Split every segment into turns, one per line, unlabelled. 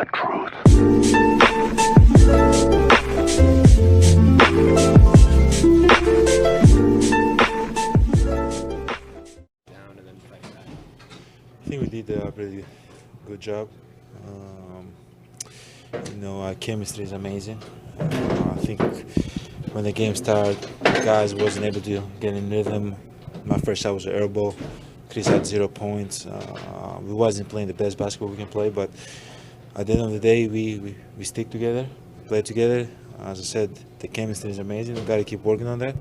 the truth.
Down and then fight back.
I think we did a pretty good job. Our chemistry is amazing. I think when the game started, guys wasn't able to get in rhythm. My first shot was an air ball. Chris had 0 points. We wasn't playing the best basketball we can play, but at the end of the day, we stick together, play together. As I said, the chemistry is amazing. We got to keep working on that,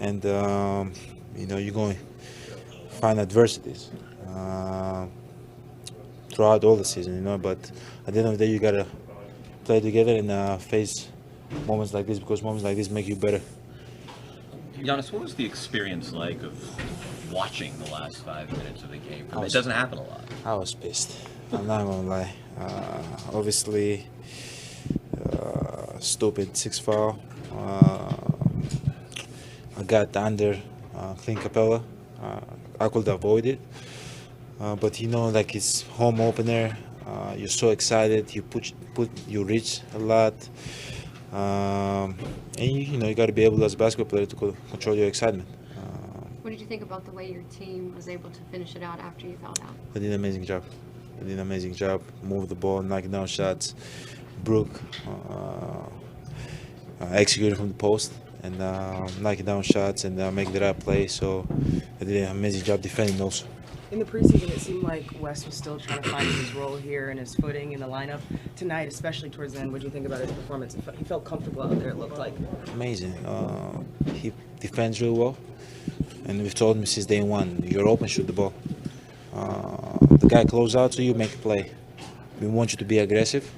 and you're going to find adversities throughout all the season, But at the end of the day, you gotta play together and face moments like this, because moments like this make you better.
Giannis, what was the experience like of watching the last 5 minutes of the game? It doesn't happen a lot.
I was pissed. I'm not gonna lie. Obviously, stupid 6 foul. I got under clean Capella. I could avoid it. But like it's home opener. You're so excited. You reach a lot. And you got to be able as a basketball player to control your excitement.
What did you think about the way your team was able to finish it out after you fouled out?
They did an amazing job. Move the ball, knocking down shots. Brooke executed from the post and knocking down shots and making the right play. So they did an amazing job defending also.
In the preseason, it seemed like Wes was still trying to find his role here and his footing in the lineup. Tonight, especially towards the end, what do you think about his performance? He felt comfortable out there, it looked like.
Amazing. He defends real well. And we've told him since day one, you're open, shoot the ball. The guy close out, so you make a play. We want you to be aggressive.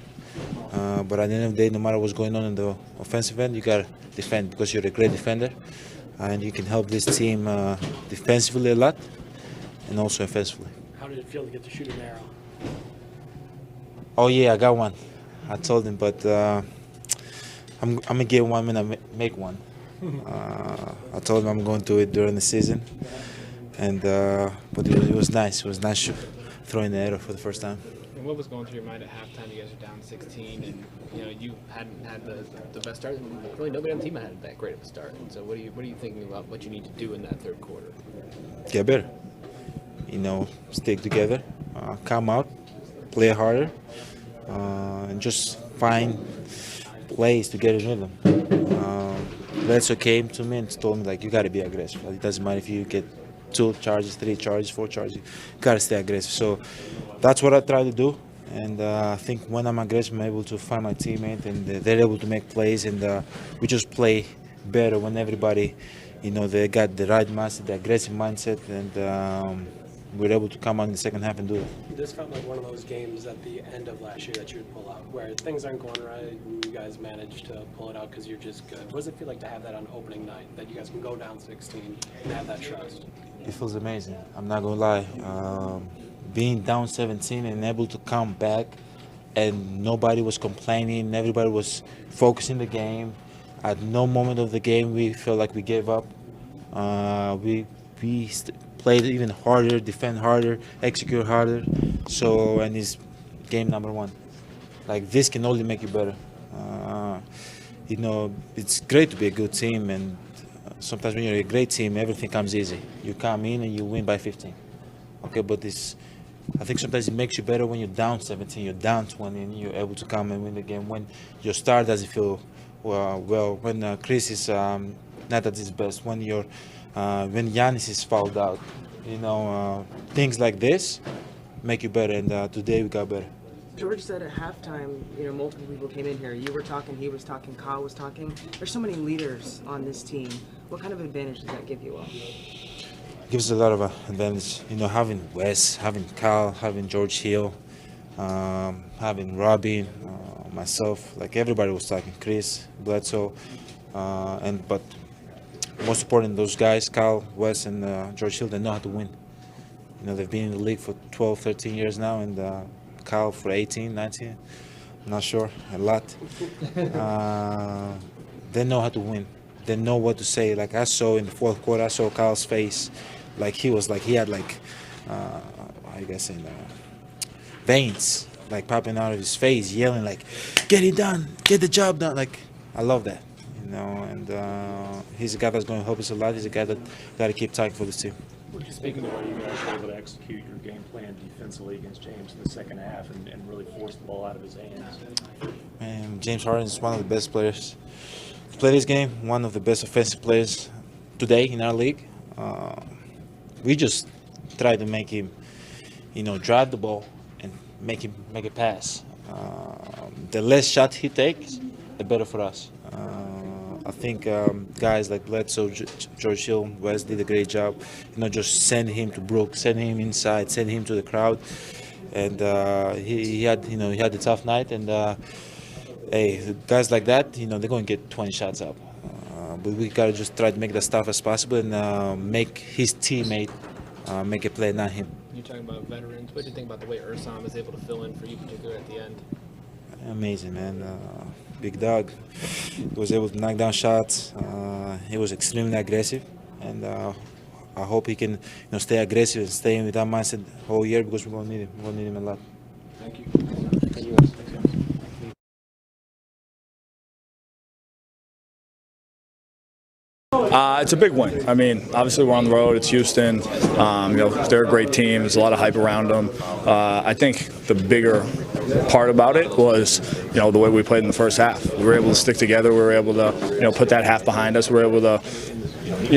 But at the end of the day, no matter what's going on in the offensive end, you got to defend because you're a great defender. And you can help this team defensively a lot. And also offensively.
How did it feel to get to shoot an arrow?
Oh yeah, I got one. I told him, but I'm gonna get one when I make one. I told him I'm going to do it during the season, and but it was nice. It was nice throwing the arrow for the first time.
And what was going through your mind at halftime? You guys are down 16, and you hadn't had the best start. Really, nobody on the team had that great of a start. And so, what are you thinking about what you need to do in that third quarter?
Get better. Stick together, come out, play harder, and just find plays to get in rhythm. Bledsoe came to me and told me, you got to be aggressive. It doesn't matter if you get 2 charges, 3 charges, 4 charges, you got to stay aggressive. So that's what I try to do. And I think when I'm aggressive, I'm able to find my teammate, and they're able to make plays. And we just play better when everybody, they got the right mindset, the aggressive mindset, and we're able to come out in the second half and do it.
This felt like one of those games at the end of last year that you would pull out, where things aren't going right and you guys managed to pull it out because you're just good. What does it feel like to have that on opening night, that you guys can go down 16 and have that trust?
It feels amazing. I'm not going to lie. Being down 17 and able to come back, and nobody was complaining, everybody was focusing the game. At no moment of the game we felt like we gave up. We played even harder, defend harder, execute harder. And it's game number 1. This can only make you better. It's great to be a good team, and sometimes when you're a great team, everything comes easy. You come in and you win by 15. Okay, but I think sometimes it makes you better when you're down 17, you're down 20, and you're able to come and win the game. When your star doesn't feel well, when Chris is not at his best, when Giannis is fouled out, things like this make you better. And today we got better.
George said at halftime, multiple people came in here. You were talking, he was talking, Kyle was talking. There's so many leaders on this team. What kind of advantage does that give you all?
Gives a lot of advantage. Having Wes, having Kyle, having George Hill, having Robin, myself, everybody was talking, Chris, Bledsoe, but most important, those guys, Kyle, Wes, and George Hill, they know how to win. They've been in the league for 12, 13 years now, and Kyle for 18, 19, I'm not sure, a lot. They know how to win. They know what to say. I saw in the fourth quarter, I saw Kyle's face, he had how you guys say, veins. like popping out of his face, yelling like, "Get it done, get the job done." Like, I love that, you know. And he's a guy that's going to help us a lot. He's a guy that got to keep tight for this team.
Speaking of the way you guys were able to execute your game plan defensively against James in the second half and really force the ball out of his hands.
Man, James Harden is one of the best players to play this game. One of the best offensive players today in our league. We just try to make him, you know, drive the ball and make a pass. The less shot he takes, the better for us. I think guys like Bledsoe, George Hill, West did a great job. You know, just send him to Brook, send him inside, send him to the crowd. And he had the tough night. And hey, guys like that, you know, they're going to get 20 shots up. But we gotta just try to make the stuff as possible and make his teammate make a play, not him.
You're talking about veterans. What do you think about the way Ersan is able to fill in for you, particularly at the end?
Amazing, man. Big dog. He was able to knock down shots. He was extremely aggressive, and I hope he can, stay aggressive and stay with that mindset the whole year because we're gonna need him. We're gonna need him a lot.
Thank you.
Thank you.
It's a big win. I mean, obviously we're on the road. It's Houston. They're a great team. There's a lot of hype around them. I think the bigger part about it was, the way we played in the first half. We were able to stick together. We were able to, put that half behind us. We were able to,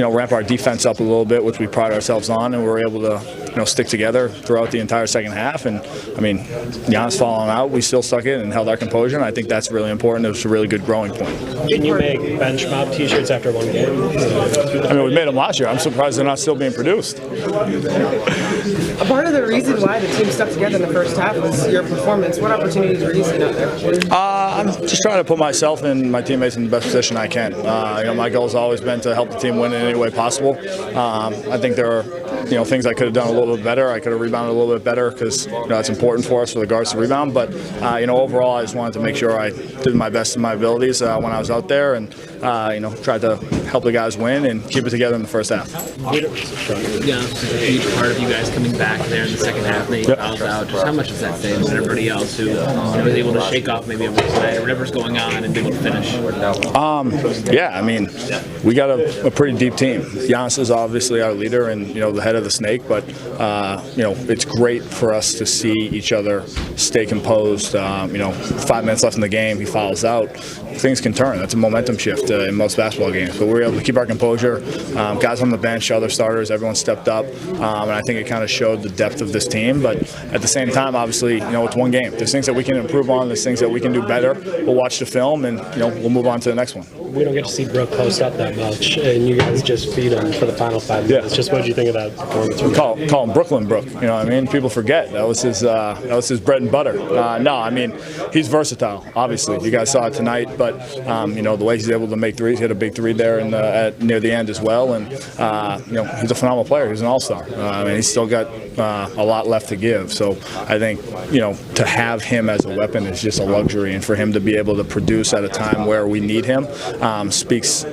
ramp our defense up a little bit, which we pride ourselves on, and we were able to, stick together throughout the entire second half. And I mean, Giannis falling out, we still stuck in and held our composure. And I think that's really important. It was a really good growing point.
Can you make bench mob T-shirts after one game?
I mean, we made them last year. I'm surprised they're not still being produced.
A part of the reason why the team stuck together in the first half was your performance. What opportunities were you seeing out there?
I'm just trying to put myself and my teammates in the best position I can. My goal has always been to help the team win in any way possible. I think there are, things I could have done a little bit better. I could have rebounded a little bit better because, it's important for us for the guards to rebound. But, overall, I just wanted to make sure I did my best in my abilities when I was out there and, tried to help the guys win and keep it together in the first half.
Yeah, it's a huge part of you guys coming back there in the second half. They fouled out. Just how much does that say to everybody else who was able to shake off maybe a rough night or whatever's going on and be able to finish?
Yeah, I mean, we got a pretty deep team. Giannis is obviously our leader and, the head of the snake, but, it's great for us to see each other stay composed. 5 minutes left in the game, he fouls out. Things can turn. That's a momentum shift in most basketball games. But we were able to keep our composure. Guys on the bench, other starters, everyone stepped up. And I think it kind of showed the depth of this team. But at the same time, obviously, it's one game. There's things that we can improve on. There's things that we can do better. We'll watch the film and, we'll move on to the next one.
We don't get to see Brook post up that much, and you guys just beat him for the final 5 minutes.
Yeah.
Just what did you think of that performance?
We call him Brooklyn Brook. You know what I mean? People forget that was his bread and butter. No, I mean, he's versatile. Obviously, you guys saw it tonight. But the way he's able to make threes, he had a big three there near the end as well. And he's a phenomenal player. He's an all-star. He's still got a lot left to give. So I think to have him as a weapon is just a luxury, and for him to be able to produce at a time where we need him speaks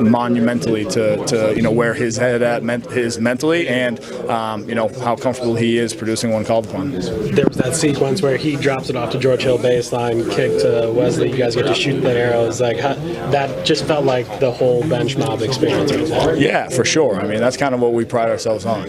monumentally to where his head is mentally, and how comfortable he is producing when called upon.
There was that sequence where he drops it off to George Hill baseline, kick to Wesley. You guys get to shoot the arrows. That just felt like the whole bench mob experience right there.
Yeah, for sure. I mean, that's kind of what we pride ourselves on.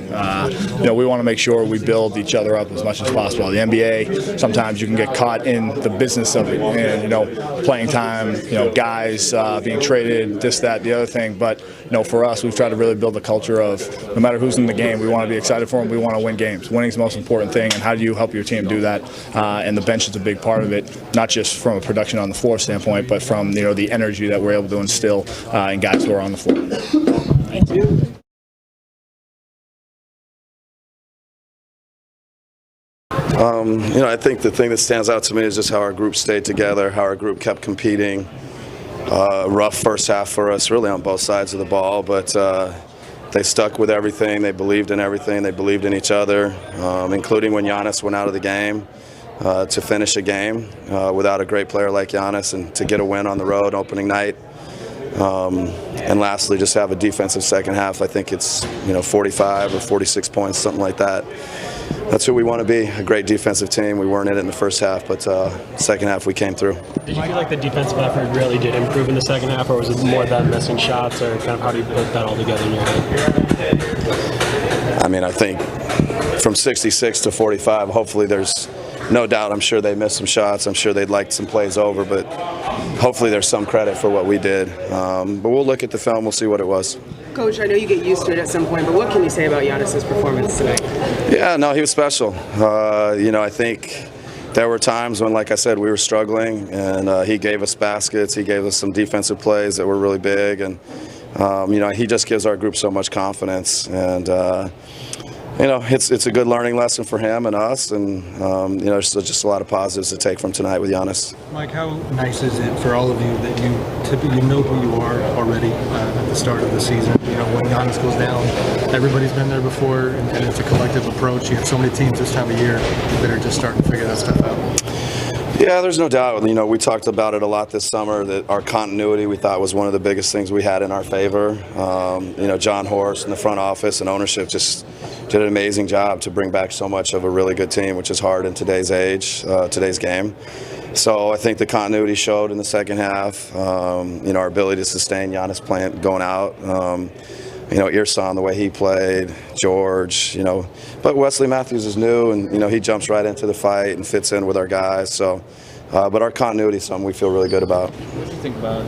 We want to make sure we build each other up as much as possible. The NBA, sometimes you can get caught in the business of it, and playing time, guys being traded, this, that, the other thing. But for us, we've tried to really build a culture of no matter who's in the game, we want to be excited for them. We want to win games. Winning's the most important thing, and how do you help your team do that? And the bench is a big part of it, not just from a production on the floor standpoint, but from the energy that we're able to instill in guys who are on the floor.
Thank you.
I think the thing that stands out to me is just how our group stayed together, how our group kept competing. Rough first half for us, really on both sides of the ball, but they stuck with everything. They believed in everything. They believed in each other, including when Giannis went out of the game to finish a game without a great player like Giannis, and to get a win on the road opening night. And lastly, just have a defensive second half. I think it's 45 or 46 points, something like that. That's who we want to be, a great defensive team. We weren't in it in the first half, but second half we came through.
Did you feel like the defensive effort really did improve in the second half, or was it more them missing shots, or kind of how do you put that all together in your head?
I mean, I think from 66 to 45, hopefully there's no doubt. I'm sure they missed some shots. I'm sure they'd like some plays over, but hopefully there's some credit for what we did. But we'll look at the film. We'll see what it was.
Coach, I know you get used to it at some point, but what can you say about Giannis' performance tonight?
Yeah, no, he was special. I think there were times when, like I said, we were struggling, and he gave us baskets. He gave us some defensive plays that were really big, and he just gives our group so much confidence. And it's a good learning lesson for him and us, and there's just a lot of positives to take from tonight with Giannis.
Mike, how nice is it for all of you that you typically know who you are already at the start of the season? When Giannis goes down, everybody's been there before, and it's a collective approach. You have so many teams this time of year that are just starting to figure that stuff out.
Yeah, there's no doubt. We talked about it a lot this summer, that our continuity we thought was one of the biggest things we had in our favor. John Horst and the front office and ownership just did an amazing job to bring back so much of a really good team, which is hard in today's game. So I think the continuity showed in the second half. Our ability to sustain Giannis going out. Irsan, the way he played, George, but Wesley Matthews is new, and he jumps right into the fight and fits in with our guys. So, but our continuity is something we feel really good about.
What do you think about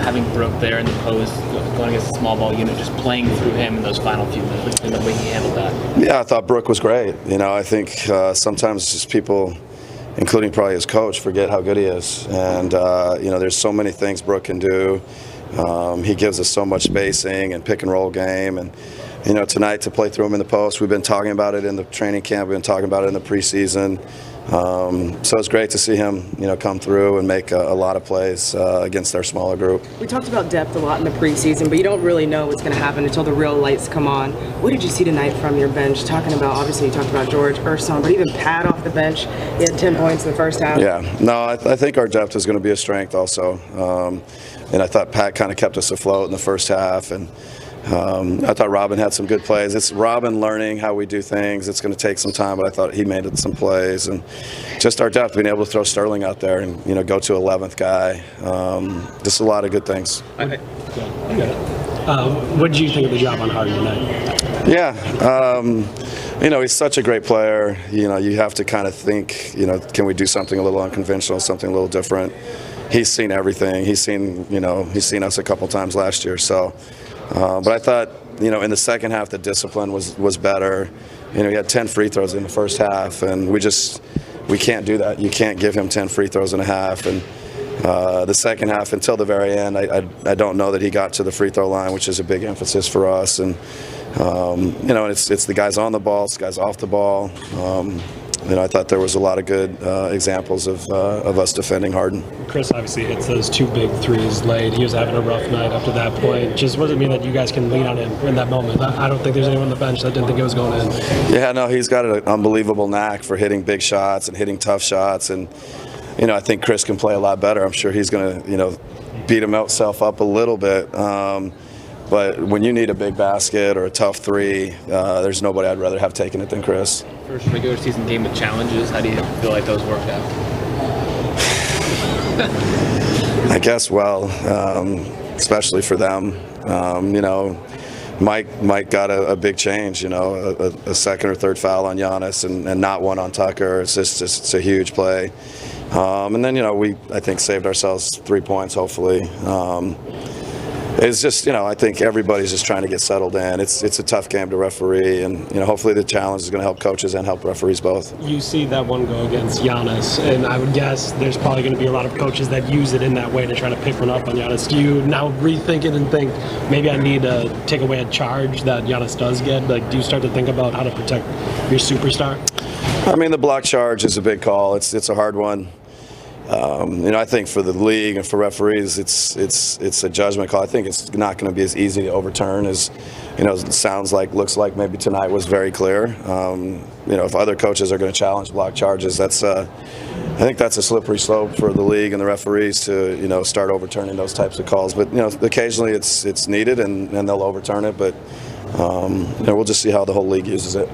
having Brook there in the post, going against a small ball unit, just playing through him in those final few minutes, and the way he handled that?
Yeah, I thought Brook was great. I think sometimes just people, including probably his coach, forget how good he is, and there's so many things Brook can do. He gives us so much spacing and pick and roll game, and tonight to play through him in the post, we've been talking about it in the training camp, we've been talking about it in the preseason. So it's great to see him come through and make a lot of plays against our smaller group.
We talked about depth a lot in the preseason, but you don't really know what's going to happen until the real lights come on. What did you see tonight from your bench? Talking about, obviously you talked about George, Ersan, but even Pat off the bench, he had 10 points in the first half.
Yeah, no, I think our depth is going to be a strength also. And I thought Pat kind of kept us afloat in the first half, and I thought Robin had some good plays. It's Robin learning how we do things. It's going to take some time, but I thought he made some plays, and just our depth, being able to throw Sterling out there and go to 11th guy. Just a lot of good things.
What did you think of the job on Harden tonight?
Yeah, he's such a great player. You have to kind of think, can we do something a little unconventional, something a little different? He's seen everything. He's seen us a couple times last year. So, but I thought, in the second half, the discipline was better. He had 10 free throws in the first half, and we can't do that. You can't give him 10 free throws in a half. And the second half, until the very end, I don't know that he got to the free throw line, which is a big emphasis for us. And it's the guys on the ball, it's the guys off the ball. I thought there was a lot of good examples of us defending Harden.
Chris obviously hits those two big threes late. He was having a rough night up to that point. Just what does it mean that you guys can lean on him in that moment? I don't think there's anyone on the bench that didn't think it was going in.
Yeah, no, he's got an unbelievable knack for hitting big shots and hitting tough shots. And, I think Chris can play a lot better. I'm sure he's going to, beat himself up a little bit. But when you need a big basket or a tough three, there's nobody I'd rather have taken it than Chris.
First regular season game with challenges, how do you feel like those worked out?
I guess well, especially for them. Mike got a big change, a second or third foul on Giannis and not one on Tucker. It's a huge play. And then, I think saved ourselves 3 points, hopefully. It's just, I think everybody's just trying to get settled in. It's a tough game to referee, and hopefully the challenge is going to help coaches and help referees both.
You see that one go against Giannis, and I would guess there's probably going to be a lot of coaches that use it in that way to try to pick one up on Giannis. Do you now rethink it and think maybe I need to take away a charge that Giannis does get? Like, do you start to think about how to protect your superstar?
I mean, the block charge is a big call. It's a hard one. I think for the league and for referees, it's a judgment call. I think it's not going to be as easy to overturn as it looks like maybe tonight was very clear. If other coaches are going to challenge block charges, I think that's a slippery slope for the league and the referees to start overturning those types of calls. But occasionally it's needed and they'll overturn it. But we'll just see how the whole league uses it.